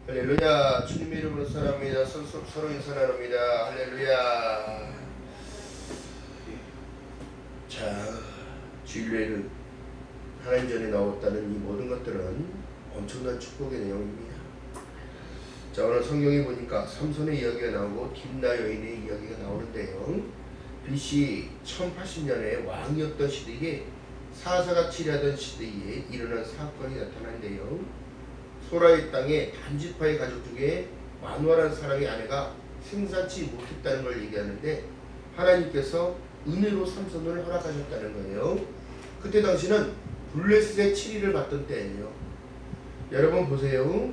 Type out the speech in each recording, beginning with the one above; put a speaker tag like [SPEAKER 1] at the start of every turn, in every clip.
[SPEAKER 1] 할렐루야. 주님의 이름으로 사랑합니다. 서로 인사 나눕니다. 할렐루야. 자, 주일에는 하나님 전에 나왔다는 이 모든 것들은 엄청난 축복의 내용입니다. 자, 오늘 성경에 보니까 삼손의 이야기가 나오고 딥나 여인의 이야기가 나오는데요. BC 1080년에 왕이었던 시대에 사사가 치리하던 시대에 일어난 사건이 나타나는데요. 소라의 땅에 단지파의 가족 중에 마누아라는 사람의 아내가 생산치 못했다는 걸 얘기하는데 하나님께서 은혜로 삼손을 허락하셨다는 거예요. 그때 당시는 블레셋의 치리를 받던 때예요. 여러분 보세요.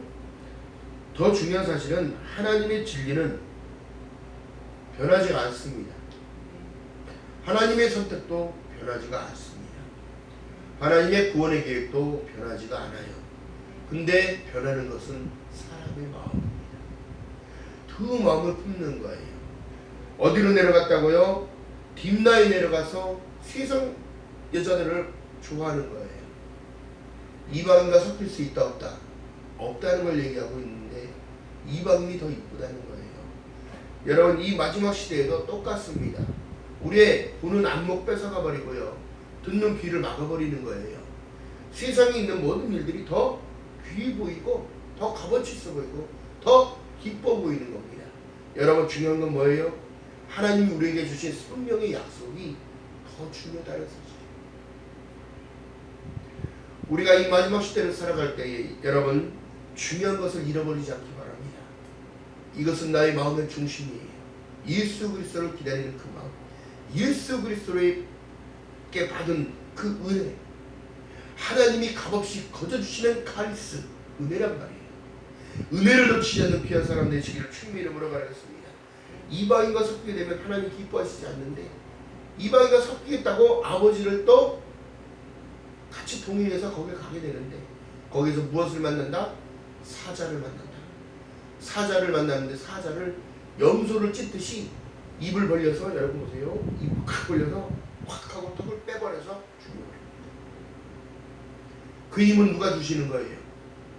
[SPEAKER 1] 더 중요한 사실은 하나님의 진리는 변하지가 않습니다. 하나님의 선택도 변하지가 않습니다. 하나님의 구원의 계획도 변하지가 않아요. 근데 변하는 것은 사람의 마음입니다. 두 마음을 품는 거예요. 어디로 내려갔다고요? 딥나에 내려가서 세상 여자들을 좋아하는 거예요. 이방인과 섞일 수 있다 없다? 없다는 걸 얘기하고 있는데 이방인이 더 이쁘다는 거예요. 여러분 이 마지막 시대에도 똑같습니다. 우리의 보는 안목 뺏어가 버리고요. 듣는 귀를 막아버리는 거예요. 세상에 있는 모든 일들이 더 귀해 보이고 더 값어치 있어 보이고 더 기뻐 보이는 겁니다. 여러분 중요한 건 뭐예요? 하나님이 우리에게 주신 생명의 약속이 더 중요하다는 사실이에요. 우리가 이 마지막 시대를 살아갈 때에 여러분 중요한 것을 잃어버리지 않기 바랍니다. 이것은 나의 마음의 중심이에요. 예수 그리스도를 기다리는 그 마음, 예수 그리스도에게 받은 그 은혜, 하나님이 값없이 거저주시는 카리스, 은혜란 말이에요. 은혜를 놓치지 않는 귀한 사람 되시기를 주님의 이름으로 바라겠습니다. 이방인과 섞이게 되면 하나님 기뻐하시지 않는데 이방인과 섞이겠다고 아버지를 또 같이 동의해서 거기에 가게 되는데 거기서 무엇을 만난다? 사자를 만난다. 사자를 만나는데 사자를 염소를 찢듯이 입을 벌려서 여러분 보세요. 입을 확 벌려서 확 하고 턱을 빼버려서 죽여버려요. 그 힘은 누가 주시는 거예요?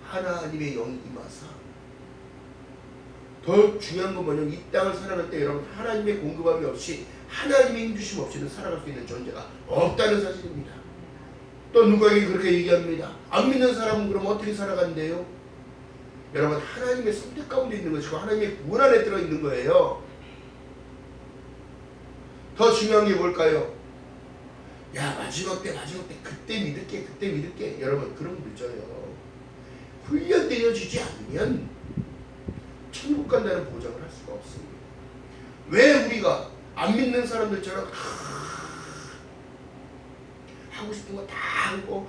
[SPEAKER 1] 하나님의 영이 임하사. 더 중요한 건 뭐냐면 이 땅을 살아갈 때 여러분 하나님의 공급함이 없이 하나님의 힘주심 없이는 살아갈 수 있는 존재가 없다는 사실입니다. 또 누가에게 그렇게 얘기합니다. 안 믿는 사람은 그럼 어떻게 살아간대요? 여러분 하나님의 선택 가운데 있는 것이고 하나님의 구원 안에 들어있는 거예요. 더 중요한 게 뭘까요? 야 마지막 때 그때 믿을게 여러분 그런 거 늦어요. 훈련되어지지 않으면 천국 간다는 보장을 할 수가 없습니다. 왜 우리가 안 믿는 사람들처럼 하고 싶은 거 다 하고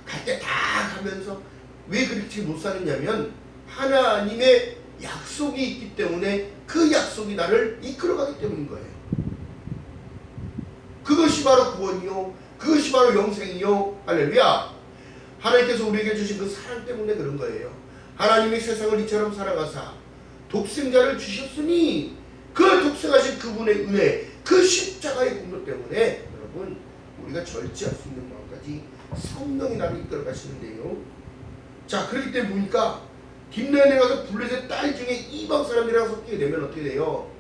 [SPEAKER 1] 갈 때 다 가면서 왜 그렇게 못 사느냐면 하나님의 약속이 있기 때문에 그 약속이 나를 이끌어가기 때문인 거예요. 그것이 바로 구원이요. 그것이 바로 영생이요. 할렐루야. 하나님께서 우리에게 주신 그 사랑 때문에 그런 거예요. 하나님이 세상을 이처럼 살아가사 독생자를 주셨으니 그 독생하신 그분의 은혜, 그 십자가의 공로 때문에 여러분 우리가 절제할 수 있는 마음까지 성령이 나를 이끌어 가시는데요. 자 그렇기 때문에 보니까 딥나에 가서 블레셋 딸 중에 이방 사람들이랑 섞이게 되면 어떻게 돼요?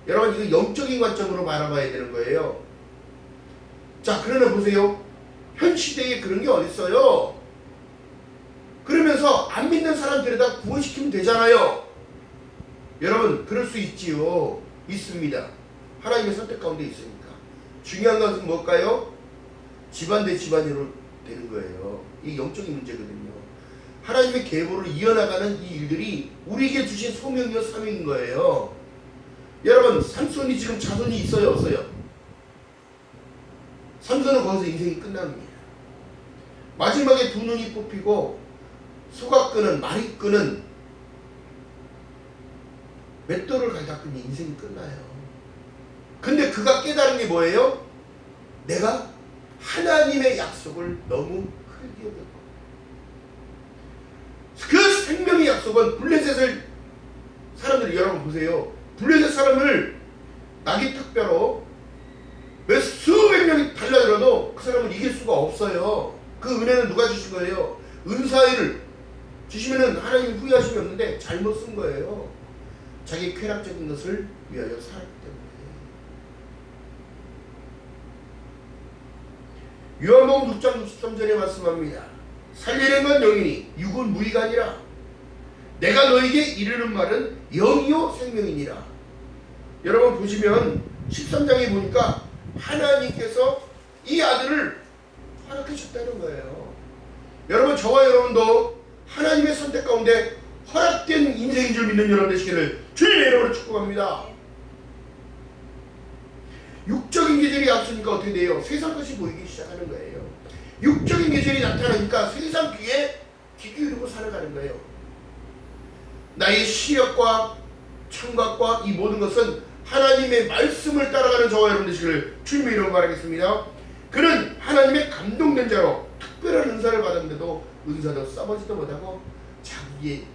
[SPEAKER 1] 여러분 이거 영적인 관점으로 바라봐야 되는 거예요. 자 그러나 보세요. 현 시대에 그런 게 어딨어요? 그러면서 안 믿는 사람들에다 구원시키면 되잖아요. 여러분 그럴 수 있지요. 있습니다. 하나님의 선택 가운데 있으니까. 중요한 것은 뭘까요? 집안 대 집안으로 되는 거예요. 이게 영적인 문제거든요. 하나님의 계보를 이어나가는 이 일들이 우리에게 주신 소명이요 사명인 거예요. 여러분 삼손이 지금 자손이 있어요 없어요? 삼손은 거기서 인생이 끝납니다. 마지막에 두 눈이 뽑히고 소가 끄는 말이 끄는 맷돌을 갈다끄니 인생이 끝나요. 근데 그가 깨달은 게 뭐예요? 내가 하나님의 약속을 너무 크게 여겼고 그 생명의 약속은 블레셋을 사람들이 여러분 보세요. 블레셋 사람을 낙이 탁뼈로 몇 수백 명이 달려들어도 그 사람을 이길 수가 없어요. 그 은혜는 누가 주신 거예요? 은사를 주시면은 하나님이 후회하시면 있었는데 잘못 쓴 거예요. 자기 쾌락적인 것을 위하여 살았기 때문에. 요한복음 6장 63절에 말씀합니다. 살리는 건 영이니 육은 무의가 아니라 내가 너에게 이르는 말은 영이요 생명이니라. 여러분 보시면 13장에 보니까 하나님께서 이 아들을 허락하셨다는 거예요. 여러분 저와 여러분도 하나님의 선택 가운데 허락된 인생인 줄 믿는 여러분 되시기를 주님의 이름으로 축복합니다. 육적인 계절이 앞서니까 어떻게 돼요? 세상 것이 보이기 시작하는 거예요. 육적인 계절이 나타나니까 세상 귀에 귀 기울이고 살아가는 거예요. 나의 시력과 청각과 이 모든 것은 하나님의 말씀을 따라가는 저와 여러분 되시기를 주님의 이름으로 바라겠습니다. 그는 하나님의 감동된 자로 특별한 은사를 받았는데도 은사도 써보지도 못하고 자기의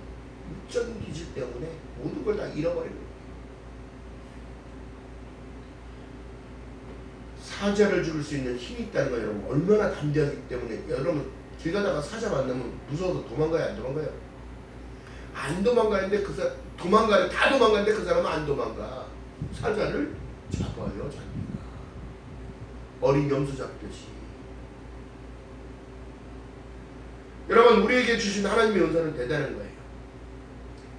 [SPEAKER 1] 육적인 기질 때문에 모든 걸 다 잃어버리는 거예요. 사자를 죽일 수 있는 힘이 있다는 거 여러분 얼마나 담대하기 때문에. 여러분 길 가다가 사자 만나면 무서워서 도망가요 안 도망가요? 안 도망가는데 도망가는데 다 도망가는데 그 사람은 안 도망가. 사자를 잡아요 자기가 어린 염소 잡듯이. 여러분 우리에게 주신 하나님의 은사는 대단한 거예요.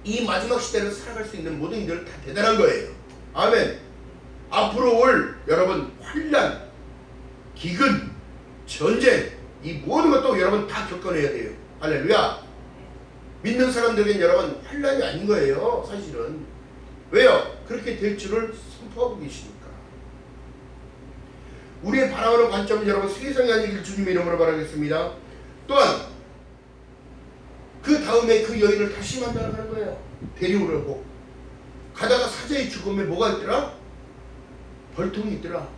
[SPEAKER 1] 이 마지막 시대를 살아갈 수 있는 모든 이들 다 대단한 거예요. 아멘. 앞으로 올 여러분 환난, 기근, 전쟁 이 모든 것도 여러분 다 겪어내야 돼요. 할렐루야. 믿는 사람들에겐 여러분 환난이 아닌 거예요 사실은. 왜요? 그렇게 될 줄을 선포하고 계시니까. 우리의 바라보는 관점은 여러분 세상이 아니길 주님의 이름으로 바라겠습니다. 또한 그 다음에 그 여인을 다시 만나러 가는 거예요. 데려오려고 가다가 사자의 죽음에 뭐가 있더라? 벌통이 있더라.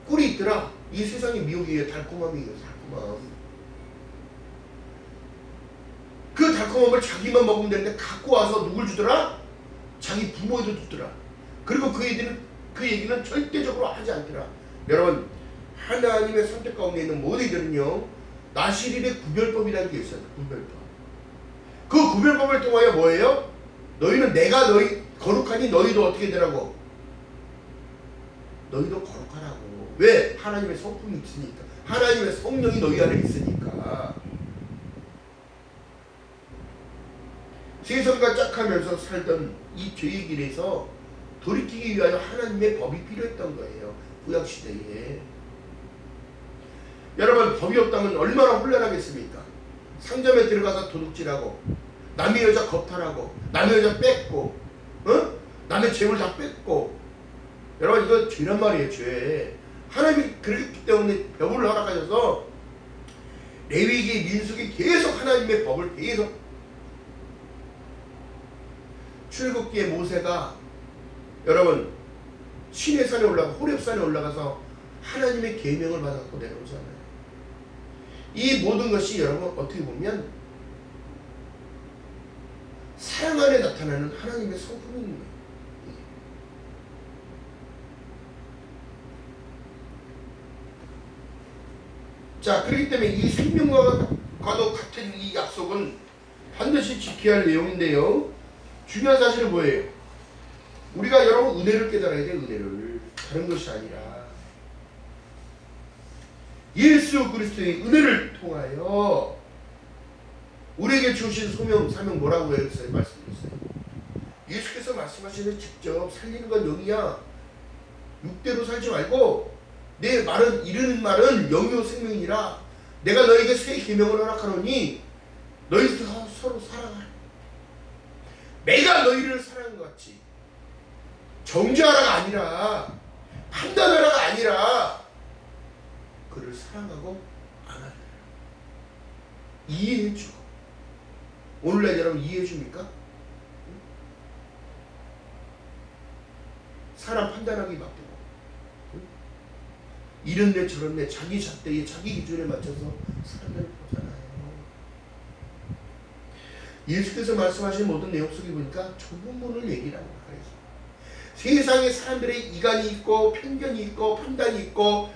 [SPEAKER 1] 꿀이 있더라. 이 세상의 미혹이에요. 달콤함이에요. 달콤함. 그 달콤함을 자기만 먹으면 되는데 갖고 와서 누굴 주더라? 자기 부모에도 주더라. 그리고 그 얘기는 절대적으로 하지 않더라. 여러분 하나님의 선택 가운데 있는 모든 이들은요 나실일의 구별법이라는 게 있어요. 구별법. 그 구별법을 통하여 뭐예요? 너희는 내가 너희 거룩하니 너희도 어떻게 되라고? 너희도 거룩하라고. 왜? 하나님의 성품이 있으니까. 하나님의 성령이 너희 안에 있으니까. 세상과 짝하면서 살던 이 죄의 길에서 돌이키기 위하여 하나님의 법이 필요했던 거예요. 구약시대에. 여러분 법이 없다면 얼마나 혼란하겠습니까? 상점에 들어가서 도둑질하고 남의 여자 겁탈하고 남의 여자 뺏고 남의 재물 다 뺏고. 여러분 이거 죄란 말이에요. 죄. 하나님이 그렇기 때문에 법을 허락하셔서 레위기 민수기 계속 하나님의 법을 계속. 출애굽기에 모세가 여러분 시내산에 올라가 호렙산에 올라가서 하나님의 계명을 받았고 내려오잖아요. 이 모든 것이 여러분 어떻게 보면 사랑 안에 나타나는 하나님의 성품인 거예요. 자, 그렇기 때문에 이 생명과도 같은 이 약속은 반드시 지켜야 할 내용인데요. 중요한 사실은 뭐예요? 우리가 여러분 은혜를 깨달아야 돼. 은혜를. 다른 것이 아니라 예수 그리스도의 은혜를 통하여 우리에게 주신 소명 사명 뭐라고 했어요? 말씀드렸어요. 예수께서 말씀하시는 직접 살리는 건 영이야. 육대로 살지 말고 내 말은 이르는 말은 영이요 생명이라. 내가 너에게 새 계명을 허락하노니 너희 서로 사랑하라. 내가 너희를 사랑한 것 같이. 정죄하라가 아니라 판단하라가 아니라 그를 사랑하고 안아라. 이해해주고. 오늘날 여러분 이해해줍니까? 사람 판단하기 맡기고 이런데 저런데 자기 잣대에 자기 기준에 맞춰서 사람들을 보잖아요. 예수께서 말씀하신 모든 내용 속에 보니까 좁은 문을 얘기를 하는 거예요. 세상에 사람들의 이간이 있고 편견이 있고 판단이 있고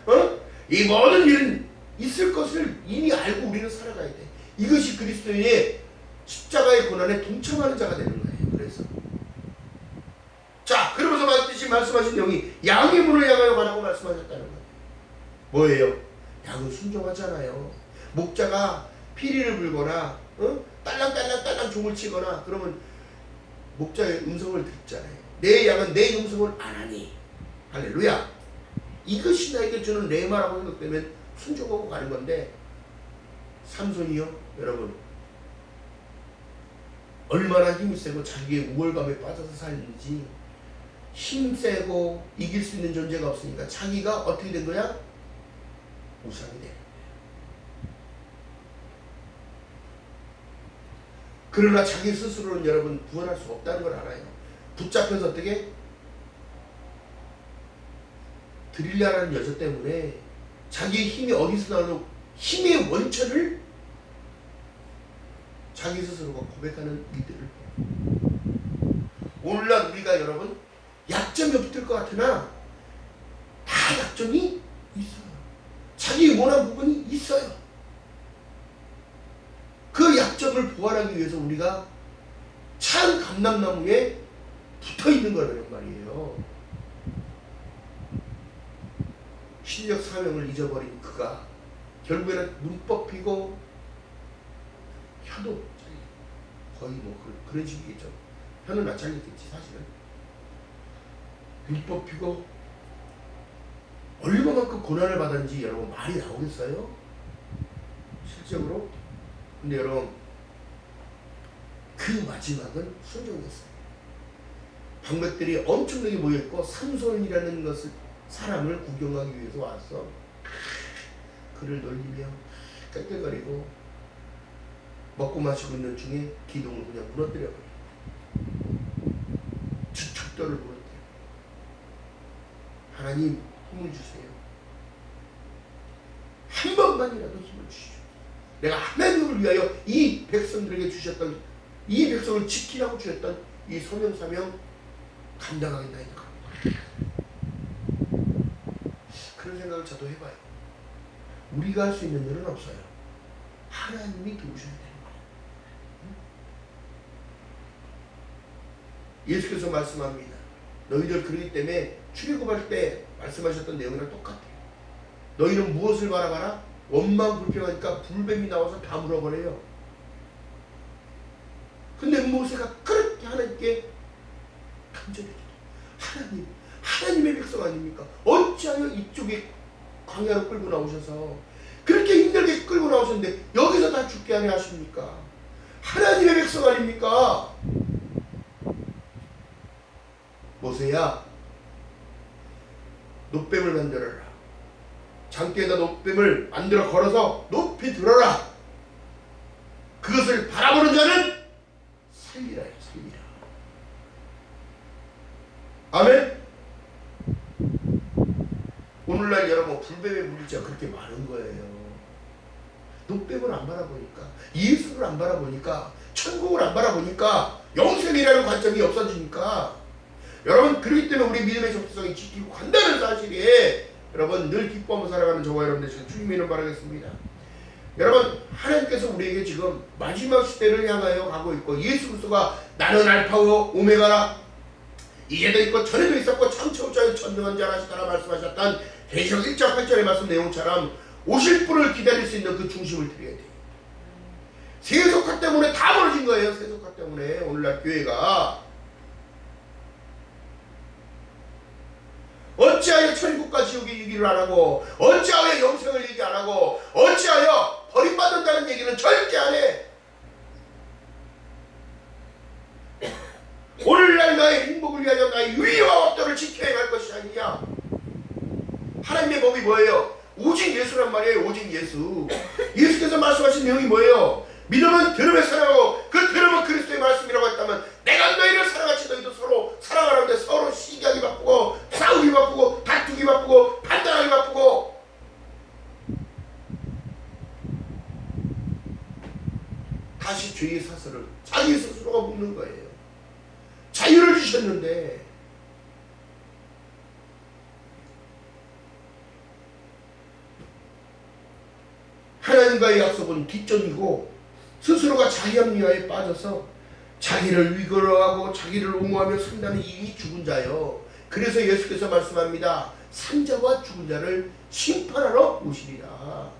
[SPEAKER 1] 이 모든 일은 있을 것을 이미 알고 우리는 살아가야 돼. 이것이 그리스도인의 십자가의 고난에 동참하는 자가 되는 거예요. 그래서 자, 그러면서 말씀하신 내용이 양의 문을 향하여 가라고 말씀하셨다는 거예요. 뭐예요? 양은 순종하잖아요. 목자가 피리를 불거나 딸랑딸랑 종을 치거나 그러면 목자의 음성을 듣잖아요. 내 양은 내 음성을 안 하니. 할렐루야. 이것이 나에게 주는 레마라고 생각되면 순종하고 가는 건데, 삼손이요, 여러분 얼마나 힘이 세고 자기의 우월감에 빠져서 살는지, 힘세고 이길 수 있는 존재가 없으니까 자기가 어떻게 된 거야? 우상이 되는 거야. 그러나 자기 스스로는 여러분 구원할 수 없다는 걸 알아요. 붙잡혀서 어떻게? 드릴라라는 여자 때문에 자기의 힘이 어디서 나오는 힘의 원천을 자기 스스로가 고백하는 일들을, 오늘날 우리가 여러분 약점이 없을 것 같으나 다 약점이 있어요. 자기 원한 부분이 있어요. 그 약점을 보완하기 위해서 우리가 참 감람나무에 붙어있는 거란 말이에요. 신적 사명을 잊어버린 그가 결국에는 눈 뽑히고 혀도 거의 그런 식이겠죠. 혀는 안 잘리겠지 사실은. 눈 뽑히고 얼마만큼 고난을 받았는지 여러분 말이 나오겠어요? 실적으로? 근데 여러분 그 마지막은 순종이었어요. 방백들이 엄청나게 모여있고 삼손이라는 것을 사람을 구경하기 위해서 왔어. 그를 놀리며 깔깔거리고 먹고 마시고 있는 중에 기둥을 그냥 무너뜨려버려. 주축도를 무너뜨려. 하나님 힘을 주세요. 한 번만이라도 힘을 주시오. 내가 하나님을 위하여 이 백성들에게 주셨던, 이 백성을 지키라고 주셨던 이 소명사명 감당하겠나이다. 그런 생각을 저도 해봐요. 우리가 할 수 있는 일은 없어요. 하나님이 도우셔야 되는 거예요. 예수께서 말씀합니다. 너희들 그러기 때문에 출애굽할 때 말씀하셨던 내용이랑 똑같아요. 너희는 무엇을 바라봐라? 원망 불평하니까 불뱀이 나와서 다 물어버려요. 근데 모세가 그렇게 하나님께 간절히 하나님의 백성 아닙니까? 어찌하여 이쪽에 광야로 끌고 나오셔서 그렇게 힘들게 끌고 나오셨는데 여기서 다 죽게 하려 하십니까? 하나님의 백성 아닙니까? 모세야, 놋뱀을 만들어라. 장대에다 놋뱀을 만들어 걸어서 높이 들어라. 그것을 바라보는 자는 살리라. 살리라. 아멘. 오늘날 여러분 불뱀에 물릴 자가 그렇게 많은 거예요. 놋뱀을 안 바라보니까, 예수를 안 바라보니까, 천국을 안 바라보니까, 영생이라는 관점이 없어지니까, 여러분 그렇기 때문에 우리 믿음의 적성이 지키고 간다는 사실에 여러분 늘 기뻐하며 살아가는 저와 여러분 되시길 주님의 이름 바라겠습니다. 여러분 하나님께서 우리에게 지금 마지막 시대를 향하여 가고 있고, 예수 그리스도가 나는 알파고 오메가라, 이제도 있고 전에도 있었고 창초자의 전능한 자라 하시다라 말씀하셨던 계시록 1장 8절의 말씀 내용처럼 오실 분을 기다릴 수 있는 그 중심을 드려야 돼요. 세속화 때문에 다 벌어진 거예요. 세속화 때문에 오늘날 교회가 어찌하여 천국과 지옥의 얘기를 안 하고, 어찌하여 영생을 얘기 안 하고, 어찌하여 버림받는다는 얘기는 절대 안 해. 오늘날 나의 행복을 위하여 나의 위와 법도를 지켜야 할 것이 아니냐. 하나님의 법이 뭐예요? 오직 예수란 말이에요. 오직 예수. 예수께서 말씀하신 내용이 뭐예요? 믿음은 들음에 사랑하고 그 들음은 그리스도의 말씀이라고 했다면, 내가 너희를 사랑하지 너희도 서로 사랑하는데 서로 시기하기 바쁘고 싸우기 바쁘고 다투기 바쁘고 판단하기 바쁘고, 다시 죄의 사슬을 자기 스스로가 묻는 거예요. 자유를 주셨는데 하나님과의 약속은 뒷전이고 스스로가 자기합리화에 빠져서 자기를 위로하고 자기를 옹호하며 산다는 이 죽은 자요. 그래서 예수께서 말씀합니다. 산자와 죽은 자를 심판하러 오시리라.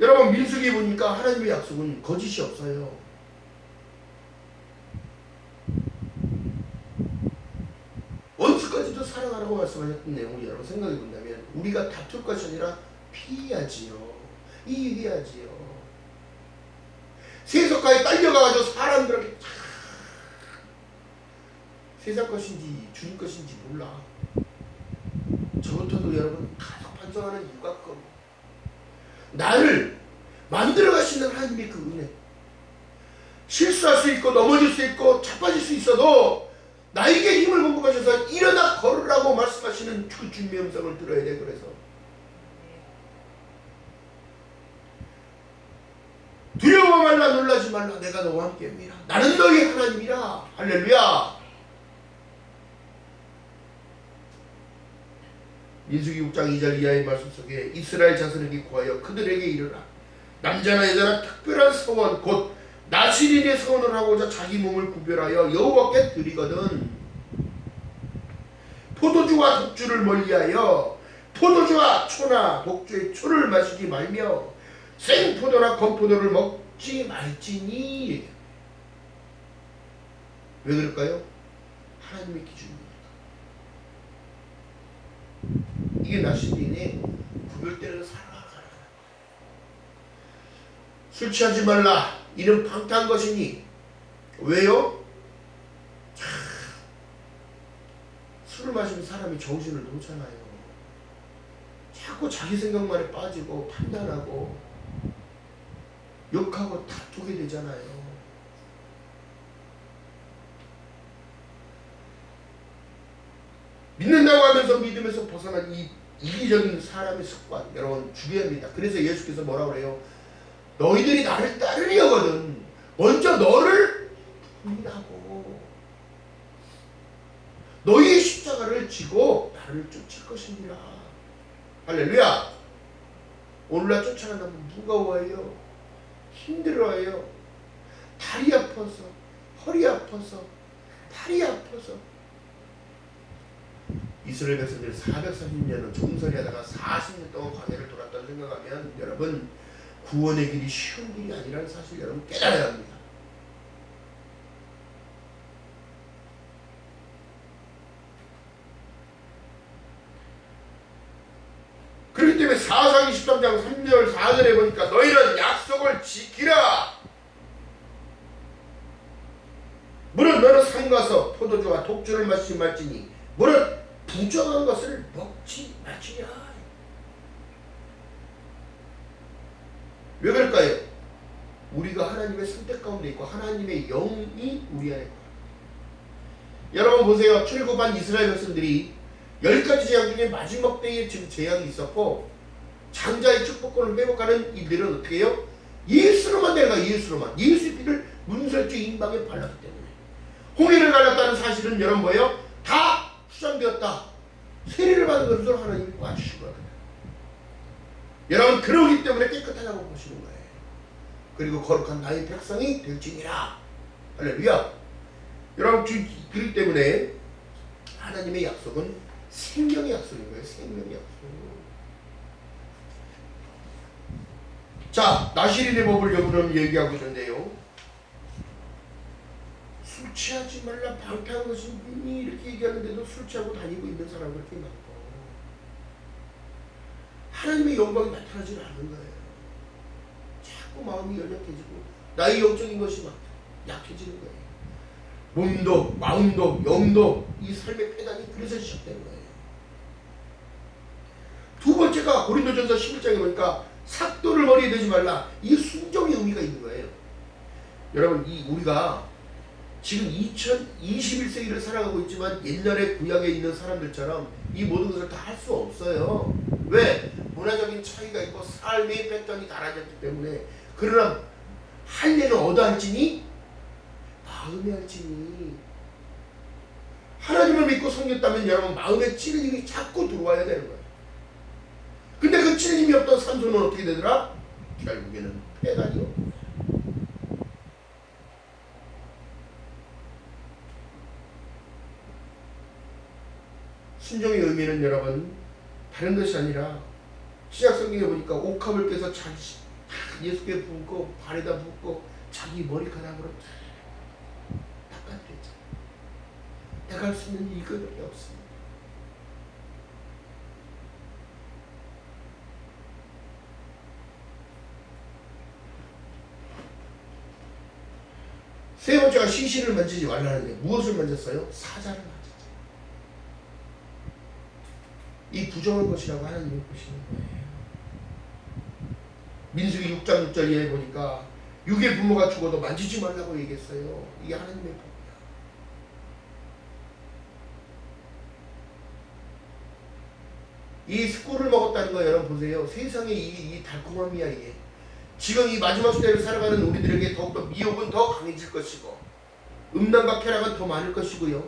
[SPEAKER 1] 여러분 민수기 보니까 하나님의 약속은 거짓이 없어요. 원수까지도 사랑하라고 말씀하셨던 내용을 여러분 생각해 본다면 우리가 다툴 것이 아니라 피해야지요. 이해해야지요. 세속가에 딸려가가지고 사람들에게 세상 것인지 주님 것인지 몰라. 저부터도 여러분 가족 반성하는 이유가 그 나를 만들어 가시는 하나님의 그 은혜. 실수할 수 있고 넘어질 수 있고 자빠질 수 있어도 나에게 힘을 공급하셔서 일어나 걸으라고 말씀하시는 그 주님의 음성을 들어야 돼. 그래서 두려워 말라 놀라지 말라 내가 너와 함께입니다. 나는 너희 하나님이라. 할렐루야. 민수기 6장 2절 이하의 말씀 속에 이스라엘 자손에게 구하여 그들에게 이르라. 남자나 여자나 특별한 서원 곧 나시린의 서원을 하고자 자기 몸을 구별하여 여호와께 드리거든 포도주와 독주를 멀리하여 포도주와 초나 독주의 초를 마시지 말며 생포도나 건포도를 먹지 말지니. 왜 그럴까요? 하나님의 기준입니다. 이게 나시린의 구별되는 사랑을. 술 취하지 말라. 이는 방탕한 것이니. 왜요? 술을 마시면 사람이 정신을 놓잖아요. 자꾸 자기 생각만에 빠지고 판단하고 욕하고 다투게 되잖아요. 믿는다고 하면서 믿음에서 벗어난 이 이기적인 사람의 습관 여러분 죽여야 합니다. 그래서 예수께서 뭐라고 그래요? 너희들이 나를 따르려거든 먼저 너를 부인하고 너희의 십자가를 지고 나를 쫓을 것이니라. 할렐루야. 오늘날 쫓아간다면 무거워요. 힘들어요. 다리 아파서 허리 아파서 팔이 아파서. 이스라엘 백성들이 430년을 종살이 하다가 40년 동안 광야를 돌았다고 생각하면 여러분 구원의 길이 쉬운 길이 아니라는 사실 여러분 깨달아야 합니다. 그렇기 때문에 사사기 13장 3절 4절에 보니까 너희는 약속을 지키라. 물은 너는 삼가서 포도주와 독주를 마시지 말지니 물은 부정한 것을 먹지 말지냐. 왜 그럴까요? 우리가 하나님의 선택 가운데 있고 하나님의 영이 우리 안에 있고. 여러분 보세요. 출애굽한 이스라엘 백성들이 10가지 재앙 중에 마지막 때에 지금 재앙이 있었고 장자의 축복권을 회복하는 이들은 어떻게 해요? 예수로만 내가 예수로만 예수의 피를 문설주 인방에 발랐기 때문에 홍해를 갈랐다는 사실은 여러분 뭐예요? 다 수장되었다. 세례를 받은 것으로 하나님이 봐주신 거예요. 여러분 그러기 때문에 깨끗하다고 보시는 거예요. 그리고 거룩한 나의 백성이 될지니라. 할렐루야. 여러분 그렇기 때문에 하나님의 약속은 생명의 약속인 거예요. 생명의 약속. 자, 나시린의 법을 여러분 얘기하고 있는데요. 술 취하지 말라 방탕한 것이 믿니 이렇게 얘기하는데도 술 취하고 다니고 있는 사람들 꽤 많고 하나님의 영광이 나타나지 않는 거예요. 자꾸 마음이 연약해지고 나의 영적인 것이 막 약해지는 거예요. 몸도 마음도 영도 이 삶의 패단이 그래서 시작되는 거예요. 두 번째가 고린도전서 11장에 보니까 삭도를 머리에 대지 말라. 이 순종의 의미가 있는 거예요. 여러분 우리가 지금 2021세기를 살아가고 있지만 옛날에 구약에 있는 사람들처럼 이 모든 것을 다 할 수 없어요. 왜? 문화적인 차이가 있고 삶의 패턴이 달라졌기 때문에. 그러나 할례는 어떠할지니? 마음에 할지니. 하나님을 믿고 섬겼다면 여러분 마음에 찔림이 자꾸 들어와야 되는 거예요. 근데 그 펼칠 힘이 없던 삼손은 어떻게 되더라? 결국에는 패다니요. 순종의 의미는 여러분 다른 것이 아니라 신약 성경에 보니까 옥합을 깨서 자기 예수께 붓고 발에다 붓고 자기 머리카락으로 닦아드렸잖아요. 내가 할 수 있는 이거밖에 없습니다. 세 번째가 시신을 만지지 말라는데 무엇을 만졌어요? 사자를 만졌죠. 이 부정한 것이라고 하나님이 보시는 거예요. 민수기 6장 6절 이하에 보니까 육의 부모가 죽어도 만지지 말라고 얘기했어요. 이게 하나님의 법이야. 이 꿀을 먹었다는 거 여러분 보세요. 세상에 이 달콤함이야 이게. 지금 이 마지막 시대를 살아가는 우리들에게 더욱더 미혹은 더 강해질 것이고 음란과 쾌락은 더 많을 것이고요.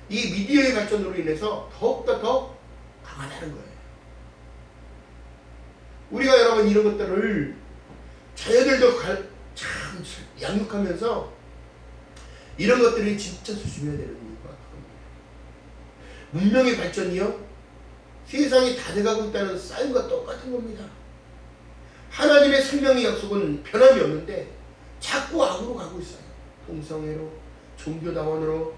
[SPEAKER 1] 이 미디어의 발전으로 인해서 더욱더 더 강하다는 거예요. 우리가 여러분 이런 것들을 자녀들도 참 양육하면서 이런 것들이 진짜 조심해야 되는 이유가 그겁니다. 문명의 발전이요 세상이 다 돼가고 있다는 사인과 똑같은 겁니다. 하나님의 생명의 약속은 변함이 없는데 자꾸 악으로 가고 있어요. 동성애로, 종교다원으로,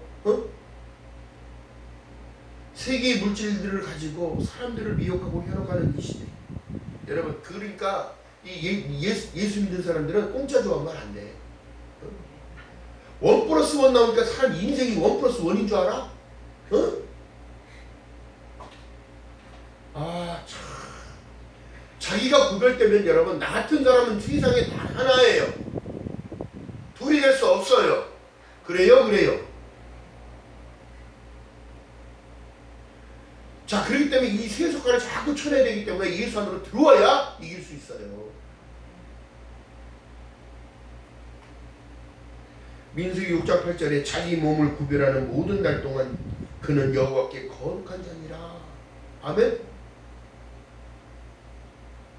[SPEAKER 1] 세계의 물질들을 가지고 사람들을 미혹하고 현혹하는 이 시대. 여러분 그러니까 이 예수 믿는 사람들은 공짜 좋아하면 안 돼. 1+1 나오니까 사람 인생이 1+1인 줄 알아? 참. 자기가 구별되면 여러분 나 같은 사람은 세상에 단 하나예요. 둘이 될 수 없어요. 그래요? 자, 그렇기 때문에 이 세속화를 자꾸 쳐내야 되기 때문에 예수 안으로 들어와야 이길 수 있어요. 민수기 6장 8절에 자기 몸을 구별하는 모든 날 동안 그는 여호와께 거룩한 자니라. 아멘.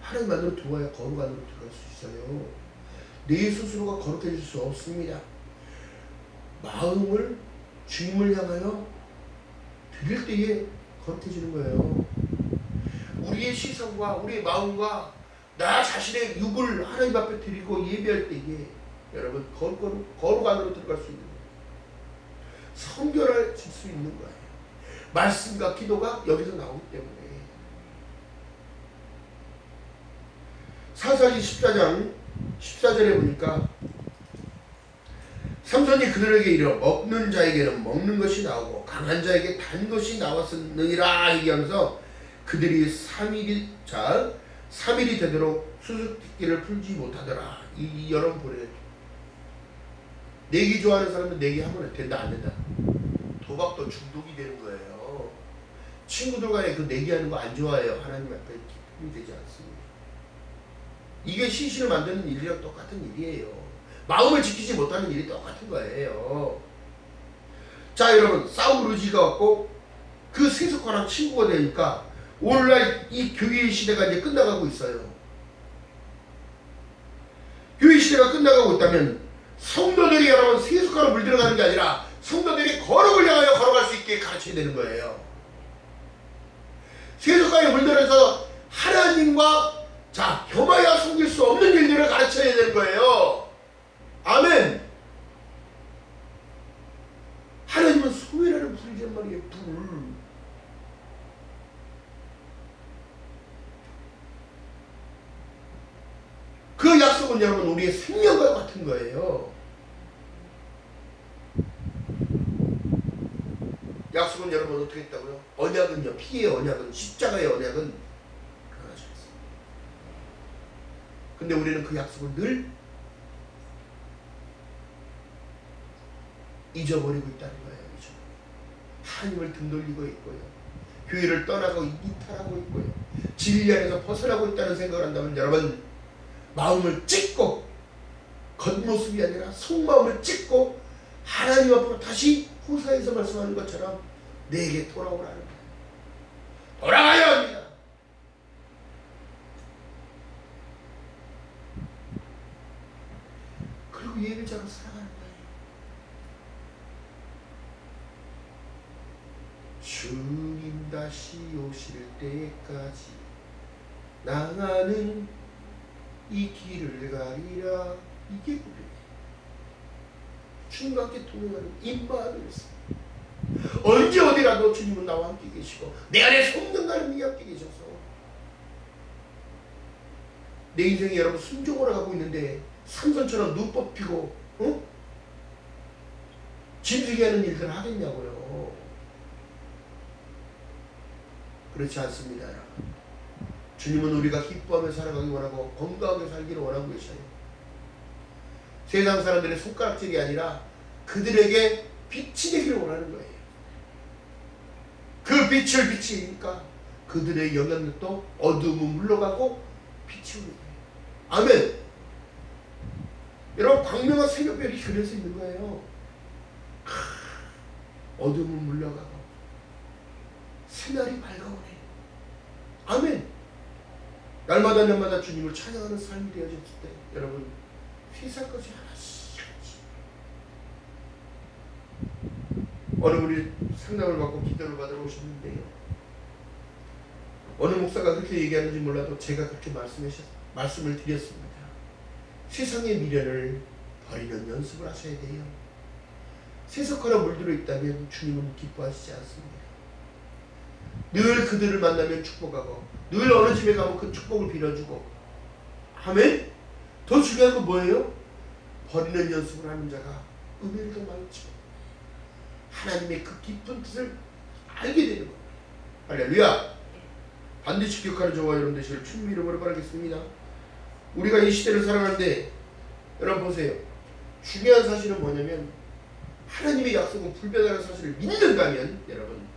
[SPEAKER 1] 하나님 안으로 들어와야 거룩 안으로 들어갈 수 있어요. 내 스스로가 거룩해질 수 없습니다. 마음을 주님을 향하여 드릴 때에 거룩해지는 거예요. 우리의 시선과 우리의 마음과 나 자신의 육을 하나님 앞에 드리고 예배할 때에 여러분 거룩 안으로 들어갈 수 있는 거예요. 성결해질 수 있는 거예요. 말씀과 기도가 여기서 나오기 때문에. 사사기 14장 14절에 보니까 삼손이 그들에게 이르러 먹는 자에게는 먹는 것이 나오고 강한 자에게 단 것이 나왔느니라 얘기하면서 그들이 3일이 되도록 수수께끼를 풀지 못하더라. 이 여러분 보래요. 내기 좋아하는 사람은 내기하면 된다 안 된다. 도박도 중독이 되는 거예요. 친구들 간에 그 내기하는 거 안 좋아해요. 하나님 앞에 기쁨이 되지 않습니다. 이게 시신을 만드는 일이랑 똑같은 일이에요. 마음을 지키지 못하는 일이 똑같은 거예요. 자 여러분 사우루지가 왔고 그 세속화랑 친구가 되니까 오늘날 이 교회의 시대가 이제 끝나가고 있어요. 교회 시대가 끝나가고 있다면 성도들이 여러분 세속화로 물들어가는 게 아니라 성도들이 거룩을 향하여 걸어갈 수 있게 가르쳐야 되는 거예요. 세속화에 물들어서 하나님과 겸하여 섬길 수 없는 일들을 가르쳐야 되는 거예요. 아멘. 하나님은 소외라는 불이란 말이에요. 불. 그 약속은 여러분 우리의 생명과 같은 거예요. 약속은 여러분 어떻게 했다고요? 언약은요. 피의 언약은 십자가의 언약은 변하셨어요. 근데 우리는 그 약속을 늘 잊어버리고 있다는 거예요. 하나님을 등돌리고 있고요. 교회를 떠나고 이탈하고 있고요. 진리 안에서 벗어나고 있다는 생각을 한다면 여러분 마음을 찢고 겉모습이 아니라 속마음을 찢고 하나님 앞으로 다시 호사에서 말씀하는 것처럼 내게 돌아오라는 거예요. 돌아가야 합니다. 그 예배자로 살아가는 거예요. 주님 다시 오실 때까지 나는 이 길을 가리라. 이게 고백이에요. 주님과 함께 동행하는 임마누엘서. 언제 어디라도 주님은 나와 함께 계시고 내 안에 성령과는 함께 계셔서 내 인생이 여러분 순종으로 가고 있는데 삼손처럼 눈 뽑히고 짐승이 하는 일들을 하겠냐고요. 그렇지 않습니다. 여러분. 주님은 우리가 기뻐하며 살아가기 원하고 건강하게 살기를 원하고 계셔요. 세상 사람들의 손가락질이 아니라 그들에게 빛이 되기를 원하는 거예요. 그 빛을 비치니까 그들의 영향력도 어둠은 물러가고 빛이 오는 거예요. 아멘. 여러분 광명한 새벽별이 그려서 있는 거예요. 어둠은 물러가고 새날이 밝아오네. 아멘. 날마다 주님을 찬양하는 삶이 되어졌을 때 여러분 세상 것이 하나씩 어느 분이 상담을 받고 기도를 받으러 오셨는데요. 어느 목사가 그렇게 얘기하는지 몰라도 제가 그렇게 말씀을 드렸습니다. 세상의 미련을 버리는 연습을 하셔야 돼요. 세속화로 물들어 있다면 주님은 기뻐하시지 않습니다. 늘 그들을 만나면 축복하고 늘 어느 집에 가면 그 축복을 빌어주고. 아멘. 더 중요한 건 뭐예요? 버리는 연습을 하는 자가 은혜를 더 많이 주고 하나님의 그 깊은 뜻을 알게 되는 겁니다. 할렐루야. 반드시 기억하는 저와 여러분 되시길 주님 이름으로 바라겠습니다. 우리가 이 시대를 살아가는데 여러분 보세요. 중요한 사실은 뭐냐면 하나님의 약속은 불변하는 사실을 믿는다면 여러분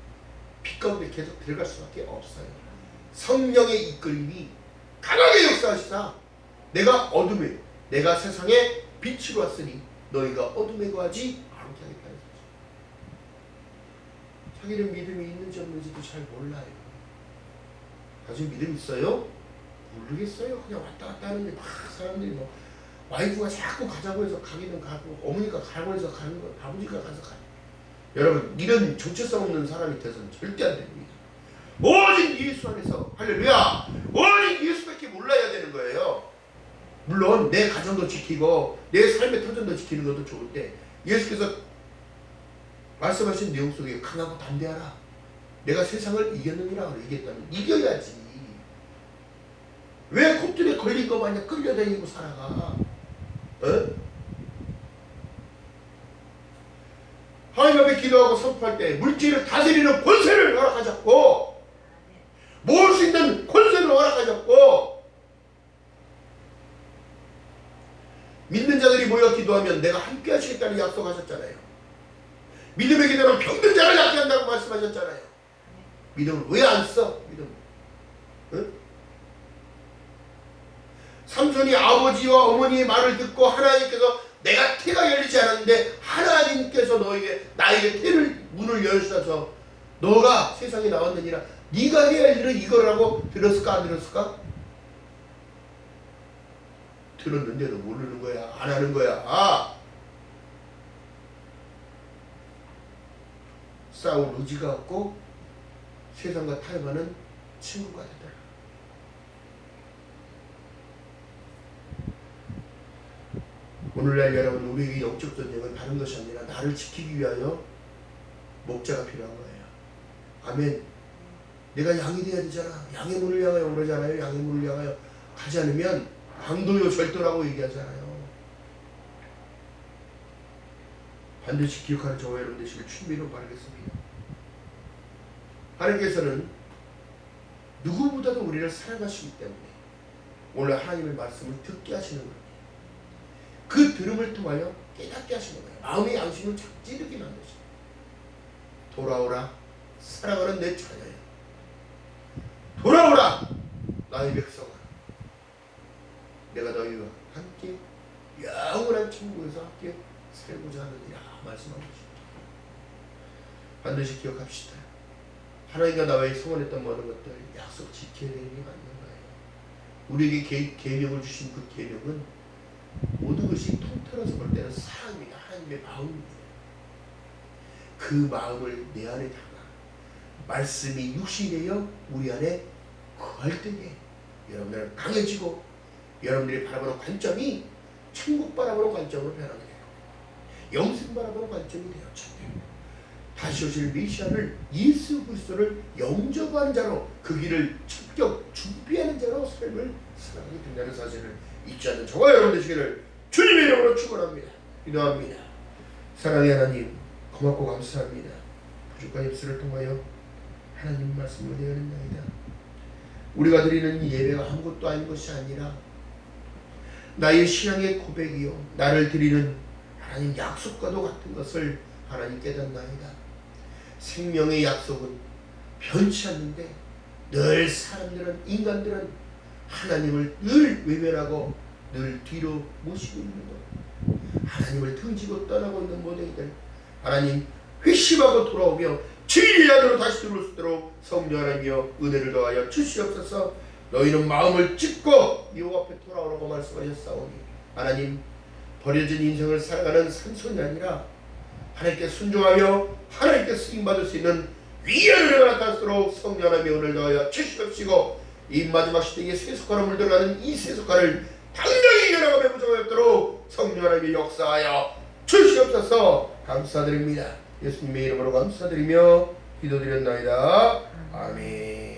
[SPEAKER 1] 빛 가운데 계속 들어갈 수밖에 없어요. 성령의 이끌림이 강하게 역사하시사 내가 세상에 빛으로 왔으니 너희가 어둠에 거하지 않게 하겠다는 사실. 자기는 믿음이 있는지 없는지도 잘 몰라요. 아직 믿음 있어요? 모르겠어요. 그냥 왔다 갔다 하는데 막 사람들이 뭐 와이프가 자꾸 가자고 해서 가기는 가고 어머니가 가라고 해서 가는 거 아버지가 가서 가요. 여러분 이런 정체성 없는 사람이 돼서는 절대 안 됩니다. 오직 예수 안에서 할렐루야 오직 예수밖에 몰라야 되는 거예요. 물론 내 가정도 지키고 내 삶의 터전도 지키는 것도 좋은데 예수께서 말씀하신 내용 속에 강하고 담대하라. 내가 세상을 이겼느니라 얘기했다면 이겨야지. 왜 콧줄에 걸린 거 마냥 끌려다니고 살아가? 하나님 앞에 기도하고 선포할 때 물질을 다스리는 권세를 허락하셨고 모을 수 있는 권세를 허락하셨고 믿는 자들이 모여 기도하면 내가 함께 하시겠다는 약속하셨잖아요. 믿음의 기도는 병든 자를 낫게 한다고 말씀하셨잖아요. 믿음을 왜 안 써? 믿음. 삼손이 아버지와 어머니의 말을 듣고 하나님께서 내가 태가 열리지 않았는데 하나님께서 나에게 태를 문을 열으셔서 너가 세상에 나왔느니라 네가 해야 할 일은 이거라고 들었을까 안 들었을까? 들었는데도 모르는 거야. 안 하는 거야. 싸울 의지가 없고 세상과 타협하는 친구가 되더라. 오늘날 여러분 우리에게 영적 전쟁은 다른 것이 아니라 나를 지키기 위하여 목자가 필요한 거예요. 아멘. 내가 양이 돼야 되잖아. 양의 문을 향하여 오르잖아요. 양의 문을 향하여 가지 않으면 강도요 절도라고 얘기하잖아요. 반드시 기억하는 저와 여러분 되시길 주님으로 바라겠습니다. 하나님께서는 누구보다도 우리를 사랑하시기 때문에 오늘 하나님의 말씀을 듣게 하시는 거예요. 그 들음을 통하여 깨닫게 하시는 거예요. 마음의 양심을 찌르게 만드시고 돌아오라 사랑하는 내 자녀야. 돌아오라 나의 백성아. 내가 너희와 함께 영원한 천국에서 함께 살고자 하느니라 말씀하고 있습니다. 반드시 기억합시다. 하나님과 나와의 소원했던 모든 것들 약속 지켜야 되는 게 맞는 거예요. 우리에게 계명을 주신 그 계명은 모든 것이 통틀어서 사랑입니다. 하나님의 마음입니다. 그 마음을 내 안에 담아 말씀이 육신이 되어 우리 안에 거할 때에 여러분들은 강해지고 여러분들이 바라보는 관점이 천국 바라보는 관점으로 변하게 돼요. 영생 바라보는 관점이 되어져. 다시 오실 메시아를 예수 그리스도를 영접하는 자로 그 길을 적격 준비하는 자로 삶을 살아가게 된다는 사실을 잊지 않는 저와 여러분 되시기를 주님의 이름으로 축원합니다. 기도합니다. 사랑의 하나님 고맙고 감사합니다. 부족한 입술을 통하여 하나님 말씀을 내어낸다이다. 우리가 드리는 이 예배가 아무것도 아닌 것이 아니라 나의 신앙의 고백이요 나를 드리는 하나님 약속과도 같은 것을 하나님 깨닫나이다. 생명의 약속은 변치 않는데 늘 사람들은 인간들은 하나님을 늘 외면하고 늘 뒤로 모시고 있는 것, 하나님을 등지고 떠나고 있는 모델들 하나님 회심하고 돌아오며 진리 안으로 다시 들어올 수 있도록 성령 하나님이여 은혜를 더하여 주시옵소서. 너희는 마음을 찢고 여호와 앞에 돌아오라고 말씀하셨사오니 하나님 버려진 인생을 살아가는 산손이 아니라 하나님께 순종하며 하나님께 쓰임받을 수 있는 위대한 은혜가 나타날수록 성령 하나님의 은혜를 더하여 주시옵시고 이 마지막 시대에 세속화로 물들어가는 이 세속화를 당장히 이겨나가며 부정하였도록 성령 하나님의 역사하여 주시옵소서. 감사드립니다. 예수님의 이름으로 감사드리며 기도드렸나이다. 아멘.